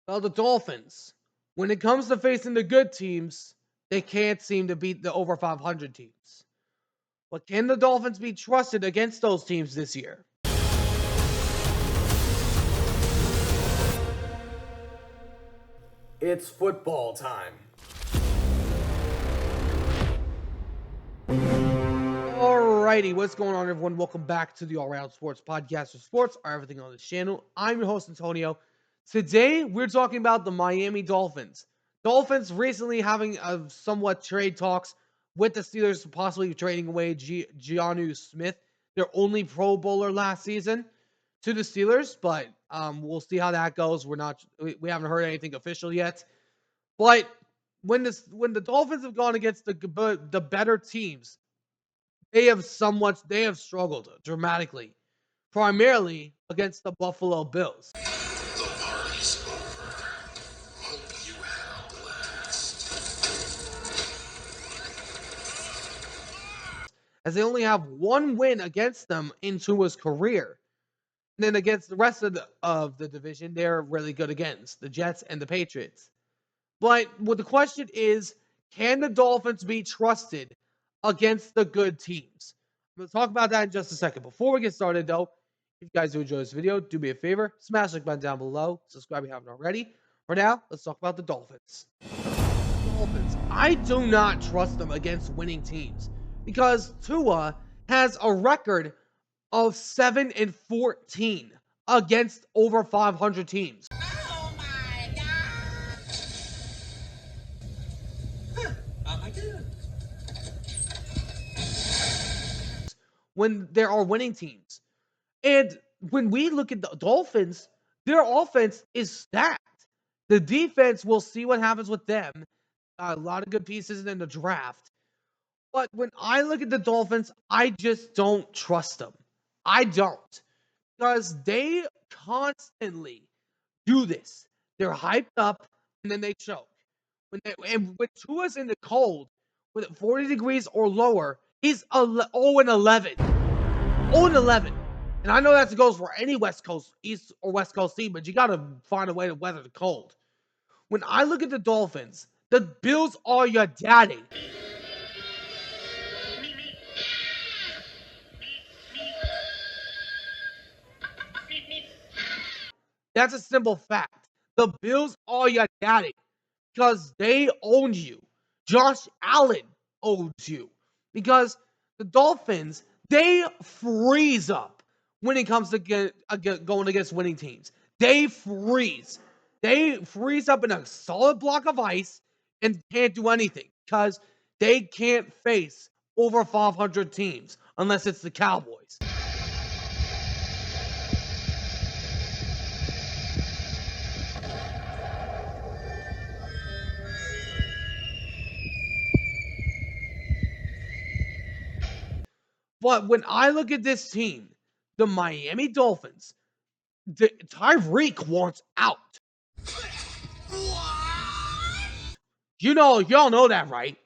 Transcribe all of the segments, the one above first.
Well, the Dolphins, when it comes to facing the good teams, they can't seem to beat the over 500 teams. But can the Dolphins be trusted against those teams this year? It's football time. Alrighty, what's going on, everyone? Welcome back to the All Around Sports Podcast, for sports are everything on this channel. I'm your host, Antonio. Today, we're talking about the Miami Dolphins. Dolphins recently having somewhat trade talks with the Steelers, possibly trading away Jonnu Smith, their only Pro Bowler last season, to the Steelers. But we'll see how that goes. We haven't heard anything official yet. But when the Dolphins have gone against the better teams, they have struggled dramatically, primarily against the Buffalo Bills. The party's over. Hope you had a blast. As they only have one win against them in Tua's career. And then against the rest of the division, they're really good against the Jets and the Patriots. But what the question is, can the Dolphins be trusted against the good teams? I'm going to talk about that in just a second. Before we get started, though, if you guys do enjoy this video, do me a favor, smash the like button down below, subscribe if you haven't already. For now, let's talk about the Dolphins. I do not trust them against winning teams because Tua has a record of 7-14 against over 500 teams. Oh my God! Oh my God! When there are winning teams. And when we look at the Dolphins, their offense is stacked. The defense, we'll see what happens with them. A lot of good pieces in the draft. But when I look at the Dolphins, I just don't trust them. I don't. Because they constantly do this. They're hyped up and then they choke. And when Tua's in the cold, with 40 degrees or lower, he's 0-11. 0-11. And I know that goes for any West Coast, East or West Coast team, but you got to find a way to weather the cold. When I look at the Dolphins, the Bills are your daddy. That's a simple fact. The Bills are your daddy because they own you. Josh Allen owns you because the Dolphins, they freeze up when it comes to going against winning teams. They freeze. They freeze up in a solid block of ice and can't do anything because they can't face over 500 teams unless it's the Cowboys. But when I look at this team, the Miami Dolphins, Tyreek wants out. Y'all know that, right?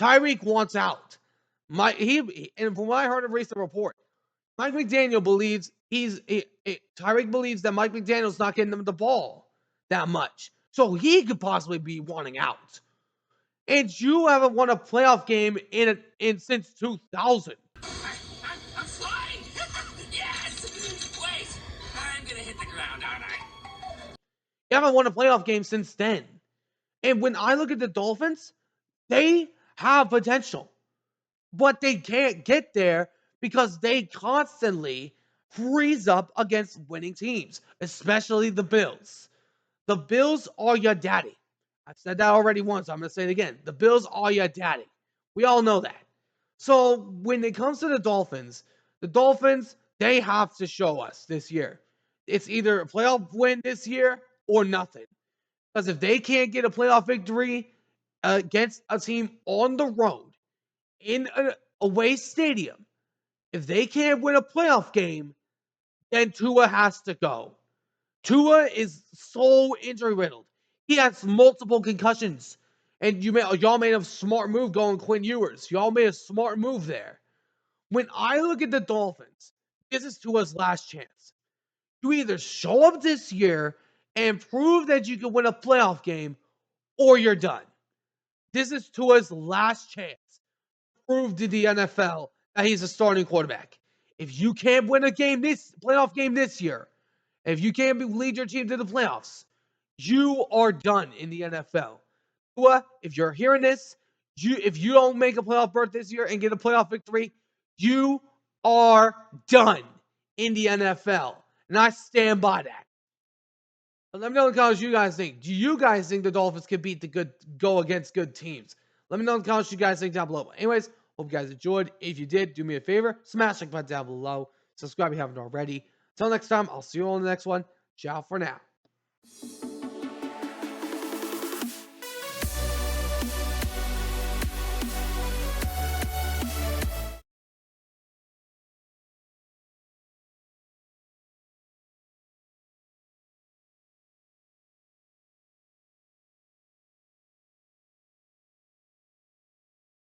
Tyreek wants out. And from what I heard of a recent report, Mike McDaniel believes Tyreek believes that Mike McDaniel's not getting them the ball that much, so he could possibly be wanting out. And you haven't won a playoff game in since 2000. I'm flying! Yes! Wait! I'm gonna hit the ground, aren't I? You haven't won a playoff game since then. And when I look at the Dolphins, they have potential, but they can't get there because they constantly freeze up against winning teams, especially the Bills. The Bills are your daddy. I've said that already once. I'm going to say it again. The Bills are your daddy. We all know that. So when it comes to the Dolphins, they have to show us this year. It's either a playoff win this year or nothing. Because if they can't get a playoff victory against a team on the road in an away stadium, if they can't win a playoff game, then Tua has to go. Tua is so injury riddled. He has multiple concussions. And y'all made a smart move going Quinn Ewers. Y'all made a smart move there. When I look at the Dolphins, this is Tua's last chance. You either show up this year and prove that you can win a playoff game, or you're done. This is Tua's last chance to prove to the NFL that he's a starting quarterback. If you can't win a game this playoff game this year, if you can't lead your team to the playoffs, you are done in the NFL. Tua, if you're hearing this, if you don't make a playoff berth this year and get a playoff victory, you are done in the NFL. And I stand by that. But let me know in the comments what you guys think. Do you guys think the Dolphins can go against good teams? Let me know in the comments what you guys think down below. But anyways, hope you guys enjoyed. If you did, do me a favor, smash the like button down below. Subscribe if you haven't already. Until next time, I'll see you all in the next one. Ciao for now.